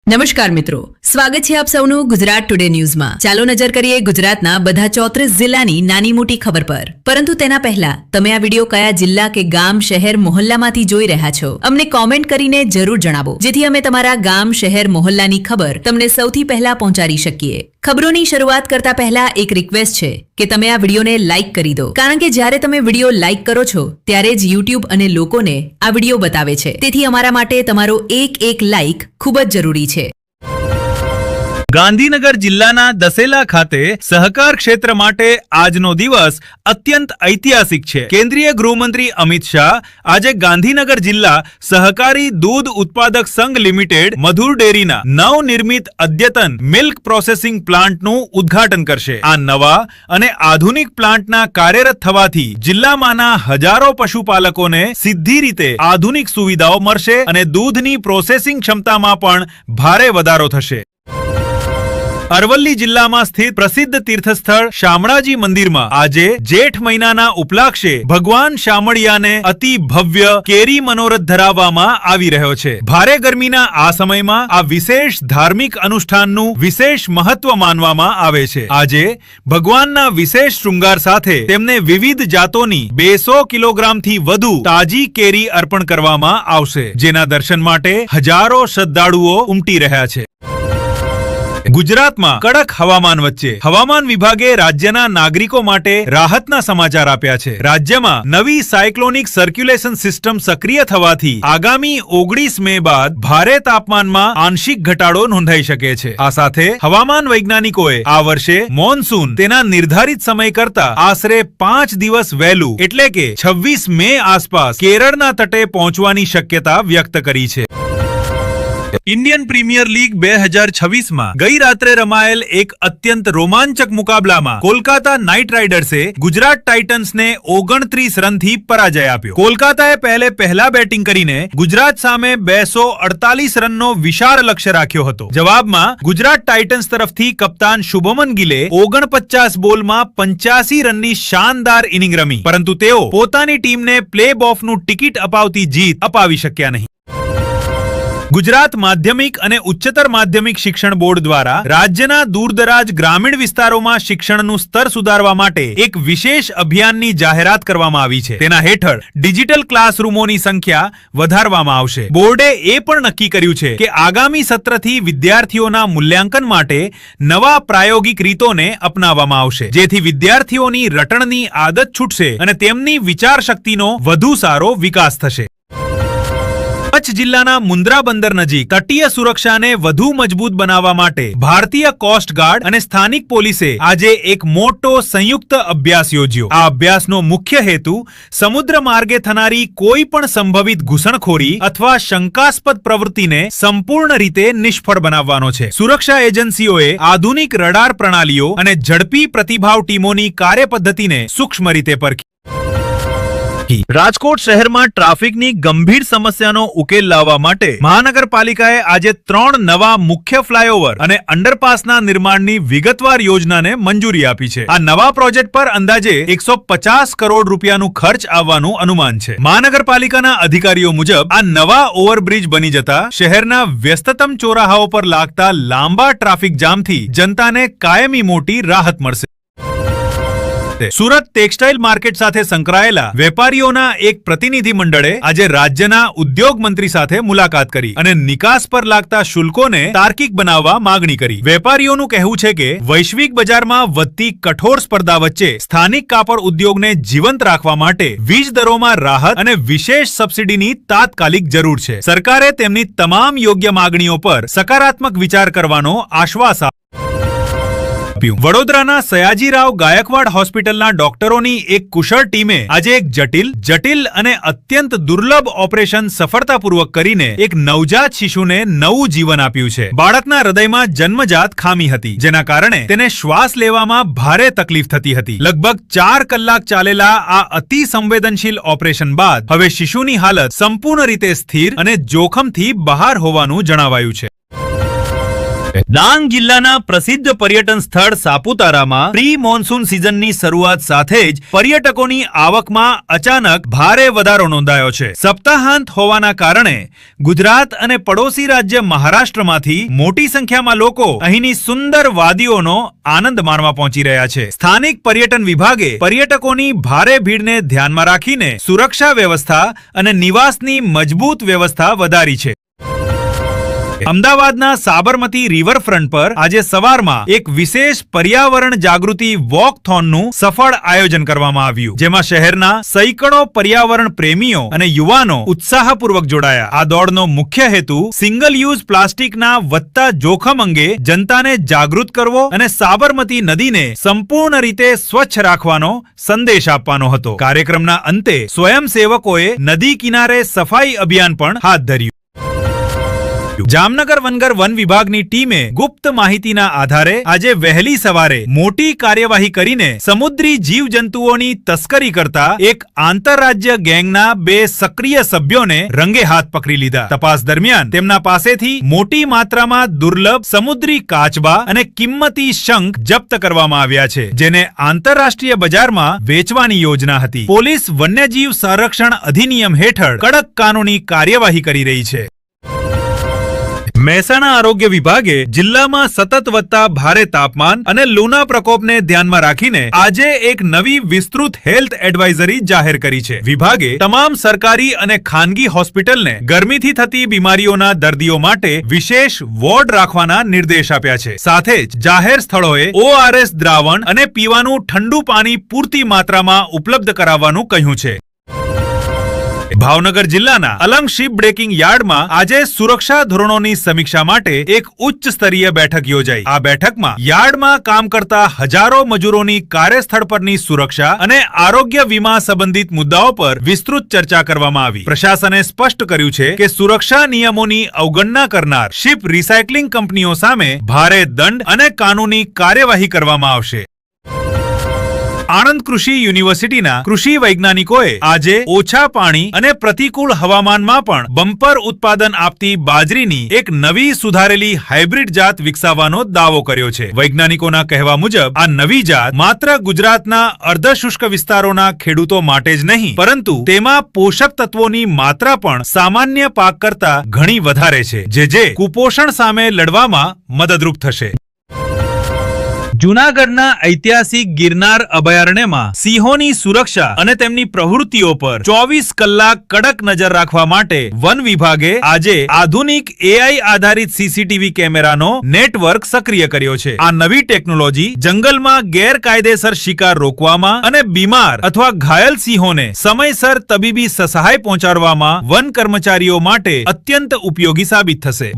નમસ્કાર મિત્રો, સ્વાગત છે આપ સૌનું ગુજરાત ટુડે ન્યૂઝમાં। ચાલો નજર કરીએ ગુજરાતના બધા 34 જિલ્લાની નાની મોટી ખબર પર। પરંતુ તેના પહેલા તમે આ વિડિયો કયા જિલ્લા કે ગામ શહેર મોહલ્લામાંથી જોઈ રહ્યા છો અમને કોમેન્ટ કરીને જરૂર જણાવો, જેથી અમે તમારા ગામ શહેર મોહલ્લાની ખબર તમને સૌથી પહેલા પહોંચાડી શકીએ। ખબરોની શરૂઆત કરતા પહેલા એક રિક્વેસ્ટ છે કે તમે આ વિડિયોને લાઈક કરી દો, કારણ કે જ્યારે તમે વિડિયો લાઈક કરો છો ત્યારે જ યુટ્યુબ અને લોકોને આ વિડિયો બતાવે છે। તેથી અમારા માટે તમારો એક લાઈક ખૂબ જ જરૂરી છે। ગાંધીનગર જિલ્લાના દસેલા ખાતે સહકાર ક્ષેત્ર માટે આજનો દિવસ અત્યંત ઐતિહાસિક છે। કેન્દ્રીય ગૃહમંત્રી અમિત શાહ આજે ગાંધીનગર જિલ્લા સહકારી દૂધ ઉત્પાદક સંઘ લિમિટેડ મધુર ડેરીના નવનિર્મિત અદ્યતન મિલ્ક પ્રોસેસિંગ પ્લાન્ટનું ઉદ્ઘાટન કરશે। આ નવા અને આધુનિક પ્લાન્ટના કાર્યરત થવાથી જિલ્લામાંના હજારો પશુપાલકોને સીધી રીતે આધુનિક સુવિધાઓ મળશે અને દૂધની પ્રોસેસિંગ ક્ષમતામાં પણ ભારે વધારો થશે। અરવલ્લી જિલ્લામાં સ્થિત પ્રસિદ્ધ તીર્થસ્થળ શામળાજી મંદિરમાં આજે જેઠ મહિનાના ઉપલાક્ષે ભગવાન શામળિયાને અતિ ભવ્ય કેરી મનોરથ ધરાવવામાં આવી રહ્યો છે। ભારે ગરમીના આ સમયમાં આ વિશેષ ધાર્મિક અનુષ્ઠાનનું વિશેષ મહત્વ માનવામાં આવે છે। આજે ભગવાનના વિશેષ શૃંગાર સાથે તેમને વિવિધ જાતોની 200 કિલોગ્રામથી વધુ તાજી કેરી અર્પણ કરવામાં આવશે, જેના દર્શન માટે હજારો શ્રદ્ધાળુઓ ઉમટી રહ્યા છે। ગુજરાતમાં કડક હવામાન વચ્ચે હવામાન વિભાગે રાજ્યના નાગરિકો માટે રાહતના સમાચાર આપ્યા છે। રાજ્યમાં નવી સાયક્લોનિક સર્ક્યુલેશન સિસ્ટમ સક્રિય થવાથી આગામી 19 મે બાદ ભારે તાપમાનમાં આંશિક ઘટાડો નોંધાઈ શકે છે। આ સાથે હવામાન વૈજ્ઞાનિકોએ આ વર્ષે મોનસૂન તેના નિર્ધારિત સમય કરતા આશરે 5 દિવસ વહેલું એટલે કે 26 મે આસપાસ કેરળના તટે પહોંચવાની શક્યતા વ્યક્ત કરી છે। ઇન્ડિયન પ્રીમિયર લીગ 2026માં ગઈ રાત્રે રમાયેલ એક અત્યંત રોમાંચક મુકાબલામાં કોલકાતા નાઇટ રાઇડર્સે ગુજરાત ટાઇટન્સને 29 રનથી પરાજય આપ્યો। કોલકાતાએ પહેલા બેટિંગ કરીને ગુજરાત સામે 248 રનનો વિશાળ લક્ષ્ય રાખ્યો હતો। જવાબમાં ગુજરાત ટાઇટન્સ તરફથી કપ્તાન શુભમન ગિલે 49 બોલમાં 85 રનની શાનદાર ઇનિંગ રમી, પરંતુ તેઓ પોતાની ટીમને પ્લે ઓફનું ટિકિટ અપાવતી જીત અપાવી શક્યા નહીં। ગુજરાત માધ્યમિક અને ઉચ્ચતર માધ્યમિક શિક્ષણ બોર્ડ દ્વારા રાજ્યના દૂરદરાજ ગ્રામીણ વિસ્તારોમાં શિક્ષણનું સ્તર સુધારવા માટે એક વિશેષ અભિયાનની જાહેરાત કરવામાં આવી છે। તેના હેઠળ ડિજિટલ ક્લાસરૂમોની સંખ્યા વધારવામાં આવશે। બોર્ડે એ પણ નક્કી કર્યું છે કે આગામી સત્રથી વિદ્યાર્થીઓના મૂલ્યાંકન માટે નવા પ્રાયોગિક રીતોને અપનાવવામાં આવશે, જેથી વિદ્યાર્થીઓની રટણની આદત છૂટશે અને તેમની વિચારશક્તિનો વધુ સારો વિકાસ થશે। કચ્છ જિલ્લાના મુન્દ્રા બંદર નજીક તટીય સુરક્ષાને વધુ મજબૂત બનાવવા માટે ભારતીય કોસ્ટ ગાર્ડ અને સ્થાનિક પોલીસે આજે એક મોટો સંયુક્ત અભ્યાસ યોજ્યો। આ અભ્યાસનો મુખ્ય હેતુ સમુદ્ર માર્ગે થનારી કોઈ પણ સંભવિત ઘૂસણખોરી અથવા શંકાસ્પદ પ્રવૃત્તિને સંપૂર્ણ રીતે નિષ્ફળ બનાવવાનો છે। સુરક્ષા એજન્સીઓએ આધુનિક રડાર પ્રણાલીઓ અને ઝડપી પ્રતિભાવ ટીમોની કાર્યપદ્ધતિને સૂક્ષ્મ રીતે પરખી। રાજકોટ શહેરમાં ટ્રાફિકની ગંભીર સમસ્યાનો ઉકેલ લાવવા માટે મહાનગરપાલિકાએ આજે 3 નવા મુખ્ય ફ્લાયઓવર અને અંડરપાસના નિર્માણની વિગતવાર યોજનાને મંજૂરી આપી છે। આ નવા પ્રોજેક્ટ પર અંદાજે 150 કરોડ રૂપિયાનું ખર્ચ આવવાનું અનુમાન છે। મહાનગરપાલિકાના અધિકારીઓ મુજબ આ નવા ઓવરબ્રિજ બની જતા શહેરના વ્યસ્તતમ ચોરાહાઓ પર લાગતા લાંબા ટ્રાફિક જામથી જનતાને કાયમી મોટી રાહત મળશે। સુરત ટેક્સટાઇલ માર્કેટ સાથે સંકળાયેલા વેપારીઓના એક પ્રતિનિધિ મંડળે આજે રાજ્યના ઉદ્યોગ મંત્રી સાથે મુલાકાત કરી અને નિકાસ પર લાગતા શુલ્કોને તાર્કિક બનાવવા માંગણી કરી। વેપારીઓનું કહેવું છે કે વૈશ્વિક બજારમાં વધતી કઠોર સ્પર્ધા વચ્ચે સ્થાનિક કાપડ ઉદ્યોગને જીવંત રાખવા માટે વીજ દરોમાં રાહત અને વિશેષ સબસિડીની તાત્કાલિક જરૂર છે। સરકારે તેમની તમામ યોગ્ય માંગણીઓ પર સકારાત્મક વિચાર કરવાનો આશ્વાસ આપ્યો। વડોદરાના સયાજીરાવ ગાયકવાડ હોસ્પિટલના ડોક્ટરોની એક કુશળ ટીમે આજે એક જટિલ અને અત્યંત દુર્લભ ઓપરેશન સફળતાપૂર્વક કરીને એક નવજાત શિશુને નવું જીવન આપ્યું છે। બાળકના હૃદયમાં જન્મજાત ખામી હતી, જેના કારણે તેને શ્વાસ લેવામાં ભારે તકલીફ થતી હતી। લગભગ 4 કલાક ચાલેલા આ અતિ સંવેદનશીલ ઓપરેશન બાદ હવે શિશુની હાલત સંપૂર્ણ રીતે સ્થિર અને જોખમથી બહાર હોવાનું જણાવાયું છે। ડાંગ જિલ્લાના પ્રસિદ્ધ પર્યટન સ્થળ સાપુતારામાં પ્રી મોન્સૂન સિઝનની શરૂઆત સાથે જ પર્યટકોની આવકમાં અચાનક ભારે વધારો નોંધાયો છે. સપ્તાહાંત હોવાના કારણે ગુજરાત અને પડોશી રાજ્ય મહારાષ્ટ્રમાંથી મોટી સંખ્યામાં લોકો અહીંની સુંદર વાદીઓનો આનંદ માણવા પહોંચી રહ્યા છે. સ્થાનિક પર્યટન વિભાગે પર્યટકોની ભારે ભીડને ધ્યાનમાં રાખીને સુરક્ષા વ્યવસ્થા અને નિવાસની મજબૂત વ્યવસ્થા વધારી છે. અમદાવાદના સાબરમતી રિવરફ્રન્ટ પર આજે સવારમાં એક વિશેષ પર્યાવરણ જાગૃતિ વોકથોનનું સફળ આયોજન કરવામાં આવ્યું, જેમાં શહેરના સેંકડો પર્યાવરણ પ્રેમીઓ અને યુવાનો ઉત્સાહપૂર્વક જોડાયા. આ દોડનો મુખ્ય હેતુ સિંગલ યુઝ પ્લાસ્ટિકના વધતા જોખમ અંગે જનતાને જાગૃત કરવો અને સાબરમતી નદીને સંપૂર્ણ રીતે સ્વચ્છ રાખવાનો સંદેશ આપવાનો હતો. કાર્યક્રમના અંતે સ્વયંસેવકોએ નદી કિનારે સફાઈ અભિયાન પણ હાથ ધર્યું. જામનગર વનગર વન વિભાગની ટીમે ગુપ્ત માહિતીના આધારે આજે વહેલી સવારે મોટી કાર્યવાહી કરીને સમુદ્રી જીવજંતુઓની તસ્કરી કરતા એક આંતરરાજ્ય ગેંગના 2 સક્રિય સભ્યોને રંગે હાથ પકડી લીધા. તપાસ દરમિયાન તેમના પાસેથી મોટી માત્રામાં દુર્લભ સમુદ્રી કાચબા અને કિંમતી શંખ જપ્ત કરવામાં આવ્યા છે, જેને આંતરરાષ્ટ્રીય બજારમાં વેચવાની યોજના હતી. પોલીસ વન્યજીવ સંરક્ષણ અધિનિયમ હેઠળ કડક કાનૂની કાર્યવાહી કરી રહી છે. મહેસાણા આરોગ્ય વિભાગે જિલ્લામાં સતત વધતા ભારે તાપમાન અને લૂના પ્રકોપને ધ્યાનમાં રાખીને આજે એક નવી વિસ્તૃત હેલ્થ એડવાઇઝરી જાહેર કરી છે. વિભાગે તમામ સરકારી અને ખાનગી હોસ્પિટલને ગરમીથી થતી બીમારીઓના દર્દીઓ માટે વિશેષ વોર્ડ રાખવાના નિર્દેશ આપ્યા છે. સાથે જ જાહેર સ્થળોએ ORS દ્રાવણ અને પીવાનું ઠંડુ પાણી પૂરતી માત્રામાં ઉપલબ્ધ કરાવવાનું કહ્યું છે. ભાવનગર જિલ્લાના અલંગ શિપ બ્રેકિંગ યાર્ડમાં આજે સુરક્ષા ધોરણોની સમીક્ષા માટે એક ઉચ્ચ સ્તરીય બેઠક યોજાઈ. આ બેઠકમાં યાર્ડમાં કામ કરતા હજારો મજૂરોની કાર્યસ્થળ પરની સુરક્ષા અને આરોગ્ય વીમા સંબંધિત મુદ્દાઓ પર વિસ્તૃત ચર્ચા કરવામાં આવી. પ્રશાસને સ્પષ્ટ કર્યું છે કે સુરક્ષા નિયમોની અવગણના કરનાર શિપ રિસાયકલિંગ કંપનીઓ સામે ભારે દંડ અને કાનૂની કાર્યવાહી કરવામાં આવશે. આણંદ કૃષિ યુનિવર્સિટીના કૃષિ વૈજ્ઞાનિકોએ આજે ઓછા પાણી અને પ્રતિકૂળ હવામાનમાં પણ બમ્પર ઉત્પાદન આપતી બાજરીની એક નવી સુધારેલી હાઇબ્રિડ જાત વિકસાવવાનો દાવો કર્યો છે. વૈજ્ઞાનિકોના કહેવા મુજબ આ નવી જાત માત્ર ગુજરાતના અર્ધશુષ્ક વિસ્તારોના ખેડૂતો માટે જ નહીં, પરંતુ તેમાં પોષક તત્વોની માત્રા પણ સામાન્ય પાક કરતા ઘણી વધારે છે, જે કુપોષણ સામે લડવામાં મદદરૂપ થશે. જૂનાગઢના ઐતિહાસિક ગિરનાર અભયારણ્યમાં સિંહોની સુરક્ષા અને તેમની પ્રવૃત્તિઓ પર 24 કલાક કડક નજર રાખવા માટે વન વિભાગે આજે આધુનિક AI આધારિત CCTV કેમેરાનો નેટવર્ક સક્રિય કર્યો છે. આ નવી ટેકનોલોજી જંગલમાં ગેરકાયદેસર શિકાર રોકવામાં અને બીમાર અથવા ઘાયલ સિંહોને સમયસર તબીબી સહાય પહોંચાડવામાં વન કર્મચારીઓ માટે અત્યંત ઉપયોગી સાબિત થશે.